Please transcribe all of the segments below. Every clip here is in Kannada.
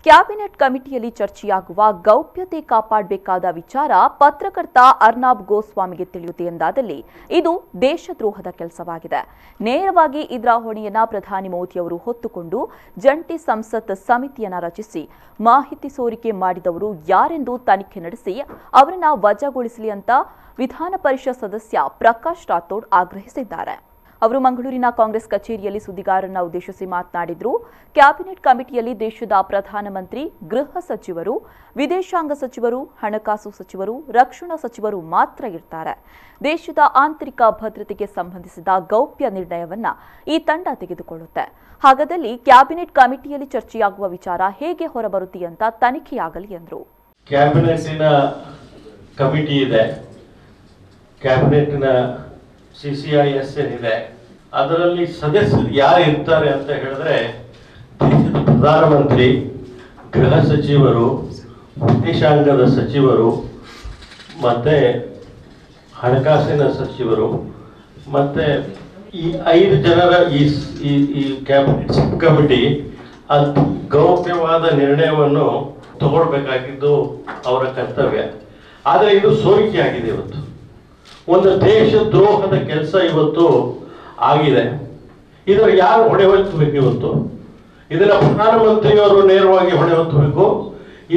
ಕ್ಯಾಬಿನೆಟ್ ಕಮಿಟಿಯಲ್ಲಿ ಚರ್ಚೆಯಾಗುವ ಗೌಪ್ಯತೆ ಕಾಪಾಡಬೇಕಾದ ವಿಚಾರ ಪತ್ರಕರ್ತ ಅರ್ನಾಬ್ ಗೋಸ್ವಾಮಿಗೆ ತಿಳಿಯುತ್ತೆ ಎಂದಾದಲ್ಲಿ ಇದು ದೇಶದ್ರೋಹದ ಕೆಲಸವಾಗಿದೆ. ನೇರವಾಗಿ ಇದರ ಹೊಣೆಯನ್ನ ಪ್ರಧಾನಿ ಮೋದಿಯವರು ಹೊತ್ತುಕೊಂಡು ಜಂಟಿ ಸಂಸತ್ ಸಮಿತಿಯನ್ನ ರಚಿಸಿ ಮಾಹಿತಿ ಸೋರಿಕೆ ಮಾಡಿದವರು ಯಾರೆಂದು ತನಿಖೆ ನಡೆಸಿ ಅವರನ್ನ ವಜಾಗೊಳಿಸಲಿ ಅಂತ ವಿಧಾನ ಪರಿಷತ್ ಸದಸ್ಯ ಪ್ರಕಾಶ್ ರಾಥೋಡ್ ಆಗ್ರಹಿಸಿದ್ದಾರೆ. ಅವರು ಮಂಗಳೂರಿನ ಕಾಂಗ್ರೆಸ್ ಕಚೇರಿಯಲ್ಲಿ ಸುದ್ದಿಗಾರರನ್ನ ಉದ್ದೇಶಿಸಿ ಮಾತನಾಡಿದರು. ಕ್ಯಾಬಿನೆಟ್ ಕಮಿಟಿಯಲ್ಲಿ ದೇಶದ ಪ್ರಧಾನಮಂತ್ರಿ, ಗೃಹ ಸಚಿವರು, ವಿದೇಶಾಂಗ ಸಚಿವರು, ಹಣಕಾಸು ಸಚಿವರು, ರಕ್ಷಣಾ ಸಚಿವರು ಮಾತ್ರ ಇರ್ತಾರೆ. ದೇಶದ ಆಂತರಿಕ ಭದ್ರತೆಗೆ ಸಂಬಂಧಿಸಿದ ಗೌಪ್ಯ ನಿರ್ಣಯವನ್ನ ಈ ತಂಡ ತೆಗೆದುಕೊಳ್ಳುತ್ತೆ. ಹಾಗಾದಲ್ಲಿ ಕ್ಯಾಬಿನೆಟ್ ಕಮಿಟಿಯಲ್ಲಿ ಚರ್ಚೆಯಾಗುವ ವಿಚಾರ ಹೇಗೆ ಹೊರಬರುತ್ತೆ ಅಂತ ತನಿಖೆಯಾಗಲಿ ಎಂದರು. ಕ್ಯಾಬಿನೆಟ್ನ ಕಮಿಟಿ ಇದೆ, ಕ್ಯಾಬಿನೆಟ್ನ CCIS ಏನಿದೆ, ಅದರಲ್ಲಿ ಸದಸ್ಯರು ಯಾರು ಇರ್ತಾರೆ ಅಂತ ಹೇಳಿದ್ರೆ ದೇಶದ ಪ್ರಧಾನಮಂತ್ರಿ, ಗೃಹ ಸಚಿವರು, ವಿದೇಶಾಂಗದ ಸಚಿವರು, ಮತ್ತೆ ಹಣಕಾಸಿನ ಸಚಿವರು, ಮತ್ತೆ ಈ 5 ಜನರ ಈ ಕ್ಯಾಬಿನೆಟ್ ಸಬ್ ಕಮಿಟಿ ಅದು ಗೌಪ್ಯವಾದ ನಿರ್ಣಯವನ್ನು ತಗೊಳ್ಬೇಕಾಗಿದ್ದು ಅವರ ಕರ್ತವ್ಯ. ಆದರೆ ಇದು ಸೋರಿಕೆ ಆಗಿದೆ. ಇವತ್ತು ಒಂದು ದೇಶದ್ರೋಹದ ಕೆಲಸ ಇವತ್ತು ಆಗಿದೆ. ಇದರ ಯಾರು ಹೊಣೆ ಹೊತ್ತಬೇಕು? ಇವತ್ತು ಇದನ್ನ ಪ್ರಧಾನಮಂತ್ರಿಯವರು ನೇರವಾಗಿ ಹೊಣೆ ಹೊತ್ತಬೇಕು.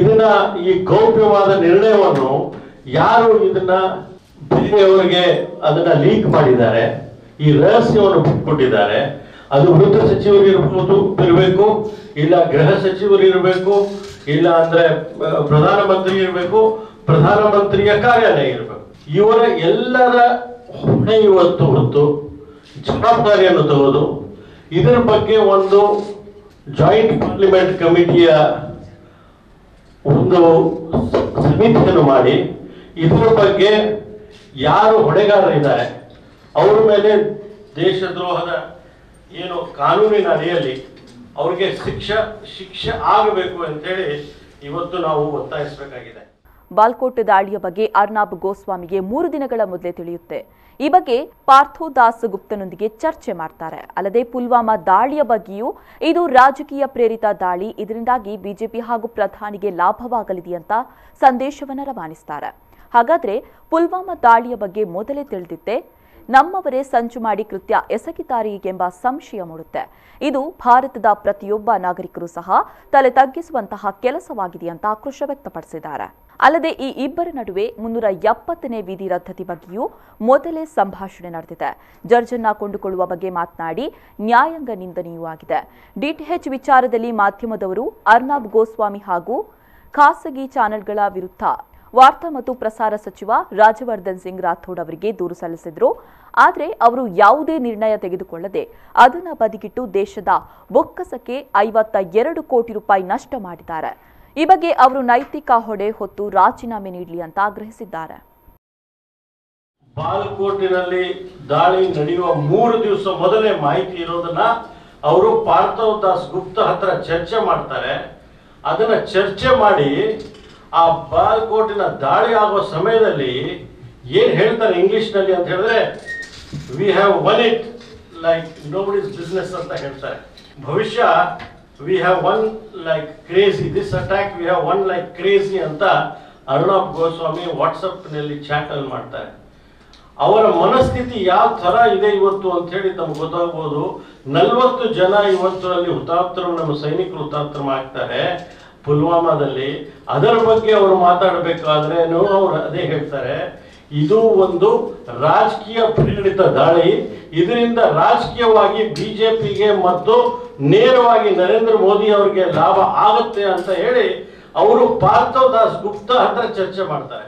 ಇದನ್ನ ಈ ಗೌಪ್ಯವಾದ ನಿರ್ಣಯವನ್ನು ಯಾರು ಇದನ್ನ ಬೇರೆಯವರಿಗೆ ಅದನ್ನ ಲೀಕ್ ಮಾಡಿದ್ದಾರೆ, ಈ ರಹಸ್ಯವನ್ನು ಬಿಟ್ಕೊಟ್ಟಿದ್ದಾರೆ, ಅದು ವೃತ್ತ ಸಚಿವರು ಇರಬೇಕು, ಇಲ್ಲ ಗೃಹ ಸಚಿವರು ಇರಬೇಕು, ಇಲ್ಲ ಅಂದ್ರೆ ಪ್ರಧಾನಮಂತ್ರಿ ಇರಬೇಕು, ಪ್ರಧಾನಮಂತ್ರಿಯ ಕಾರ್ಯಾಲಯ ಇರಬೇಕು. ಇವರ ಎಲ್ಲರ ಹೊಣೆ ಇವತ್ತು ಹೊತ್ತು ಜವಾಬ್ದಾರಿಯನ್ನು ತಗೋದು ಇದರ ಬಗ್ಗೆ ಒಂದು ಜಾಯಿಂಟ್ ಪಾರ್ಲಿಮೆಂಟ್ ಕಮಿಟಿಯ ಒಂದು ಸಮಿತಿಯನ್ನು ಮಾಡಿ ಇದರ ಬಗ್ಗೆ ಯಾರು ಹೊಣೆಗಾರರಿದ್ದಾರೆ ಅವರ ಮೇಲೆ ದೇಶದ್ರೋಹದ ಏನು ಕಾನೂನಿನ ಅಡಿಯಲ್ಲಿ ಅವರಿಗೆ ಶಿಕ್ಷೆ ಆಗಬೇಕು ಅಂತೇಳಿ ಇವತ್ತು ನಾವು ಒತ್ತಾಯಿಸಬೇಕಾಗಿದೆ. ಬಾಲ್ಕೋಟ್ ದಾಳಿಯ ಬಗ್ಗೆ ಅರ್ನಾಬ್ ಗೋಸ್ವಾಮಿಗೆ 3 ದಿನಗಳ ಮೊದಲೇ ತಿಳಿಯುತ್ತೆ. ಈ ಬಗ್ಗೆ ಪಾರ್ಥೋದಾಸ್ ಗುಪ್ತನೊಂದಿಗೆ ಚರ್ಚೆ ಮಾಡ್ತಾರೆ. ಅಲ್ಲದೆ ಪುಲ್ವಾಮಾ ದಾಳಿಯ ಬಗ್ಗೆಯೂ ಇದು ರಾಜಕೀಯ ಪ್ರೇರಿತ ದಾಳಿ, ಇದರಿಂದಾಗಿ ಬಿಜೆಪಿ ಹಾಗೂ ಪ್ರಧಾನಿಗೆ ಲಾಭವಾಗಲಿದೆ ಅಂತ ಸಂದೇಶವನ್ನು ರವಾನಿಸ್ತಾರೆ. ಹಾಗಾದ್ರೆ ಪುಲ್ವಾಮಾ ದಾಳಿಯ ಬಗ್ಗೆ ಮೊದಲೇ ತಿಳಿದಿದ್ದೆ ನಮ್ಮವರೇ ಸಂಚು ಮಾಡಿ ಕೃತ್ಯ ಎಸಗಿದ್ದಾರೆ ಎಂಬ ಸಂಶಯ ಮೂಡುತ್ತೆ. ಇದು ಭಾರತದ ಪ್ರತಿಯೊಬ್ಬ ನಾಗರಿಕರು ಸಹ ತಲೆ ತಗ್ಗಿಸುವಂತಹ ಕೆಲಸವಾಗಿದೆ ಅಂತ ಆಕ್ರೋಶ ವ್ಯಕ್ತಪಡಿಸಿದ್ದಾರೆ. ಅಲ್ಲದೆ ಈ ಇಬ್ಬರ ನಡುವೆ 370ನೇ ವಿಧಿ ರದ್ದತಿ ಬಗ್ಗೆಯೂ ಮೊದಲೇ ಸಂಭಾಷಣೆ ನಡೆದಿದೆ. ಜಡ್ಜನ್ನ ಕೊಂಡುಕೊಳ್ಳುವ ಬಗ್ಗೆ ಮಾತನಾಡಿ ನ್ಯಾಯಾಂಗ ನಿಂದನೆಯೂ ಆಗಿದೆ. ಡಿಟಿಎಚ್ ವಿಚಾರದಲ್ಲಿ ಮಾಧ್ಯಮದವರು ಅರ್ನಾಬ್ ಗೋಸ್ವಾಮಿ ಹಾಗೂ ಖಾಸಗಿ ಚಾನೆಲ್ಗಳ ವಿರುದ್ಧ ವಾರ್ತಾ ಮತ್ತು ಪ್ರಸಾರ ಸಚಿವ ರಾಜವರ್ಧನ್ ಸಿಂಗ್ ರಾಥೋಡ್ ಅವರಿಗೆ ದೂರು ಸಲ್ಲಿಸಿದ್ರು. ಆದರೆ ಅವರು ಯಾವುದೇ ನಿರ್ಣಯ ತೆಗೆದುಕೊಳ್ಳದೆ ಅದನ್ನು ಬದಿಗಿಟ್ಟು ದೇಶದ ಬೊಕ್ಕಸಕ್ಕೆ 52 ಕೋಟಿ ರೂಪಾಯಿ ನಷ್ಟ ಮಾಡಿದ್ದಾರೆ. ಈ ಬಗ್ಗೆ ಅವರು ನೈತಿಕ ಹೊಣೆ ಹೊತ್ತು ರಾಜೀನಾಮೆ ನೀಡಲಿ ಅಂತ ಆಗ್ರಹಿಸಿದ್ದಾರೆ. ಬಾಲ್ಕೋಟಿನಲ್ಲಿ ದಾಳಿ ನಡೆಯುವ 3 ದಿವಸ ಮೊದಲೇ ಮಾಹಿತಿ ಇರೋದನ್ನ ಅವರು ಪಾರ್ಥೋದಾಸ್ ಗುಪ್ತ ಹತ್ರ ಚರ್ಚೆ ಮಾಡ್ತಾರೆ. ಅದನ್ನ ಚರ್ಚೆ ಮಾಡಿ ಆ ಬಾಲ್ಕೋಟಿನ ದಾಳಿ ಆಗುವ ಸಮಯದಲ್ಲಿ ಏನ್ ಹೇಳ್ತಾರೆ ಇಂಗ್ಲಿಷ್ ನಲ್ಲಿ ಅಂತ ಹೇಳಿದ್ರೆ, we have one it like nobody's business ಅಂತ ಹೇಳ್ತಾರೆ. ಭವಿಷ್ಯ we have one like crazy, this attack we have one like crazy ಅಂತ ಅರ್ನಾಬ್ ಗೋಸ್ವಾಮಿ ವಾಟ್ಸಪ್ ನಲ್ಲಿ ಚಾಟ್ ಅಲ್ಲಿ ಮಾಡ್ತಾರೆ. ಅವರ ಮನಸ್ಥಿತಿ ಯಾವ ತರ ಇದೆ ಇವತ್ತು ಅಂತ ಹೇಳಿ ನಮ್ಗೆ ಗೊತ್ತಾಗ್ಬೋದು. 40 ಜನ ಇವತ್ತರಲ್ಲಿ ಹುತಾತ್ಮರು, ನಮ್ಮ ಸೈನಿಕರು ಹುತಾತ್ಮರಾಗ್ತಾರೆ ಪುಲ್ವಾಮಾದಲ್ಲಿ. ಅದರ ಬಗ್ಗೆ ಅವರು ಮಾತಾಡಬೇಕಾದ್ರೆ ಅವರು ಅದೇ ಹೇಳ್ತಾರೆ, ಇದು ಒಂದು ರಾಜಕೀಯ ಪ್ರೇರಿತ ದಾಳಿ, ಇದರಿಂದ ರಾಜಕೀಯವಾಗಿ ಬಿಜೆಪಿಗೆ ಮತ್ತು ನೇರವಾಗಿ ನರೇಂದ್ರ ಮೋದಿ ಅವರಿಗೆ ಲಾಭ ಆಗುತ್ತೆ ಅಂತ ಹೇಳಿ ಅವರು ಪಾರ್ಥೋದಾಸ್ ಗುಪ್ತಾ ಹತ್ರ ಚರ್ಚೆ ಮಾಡ್ತಾರೆ.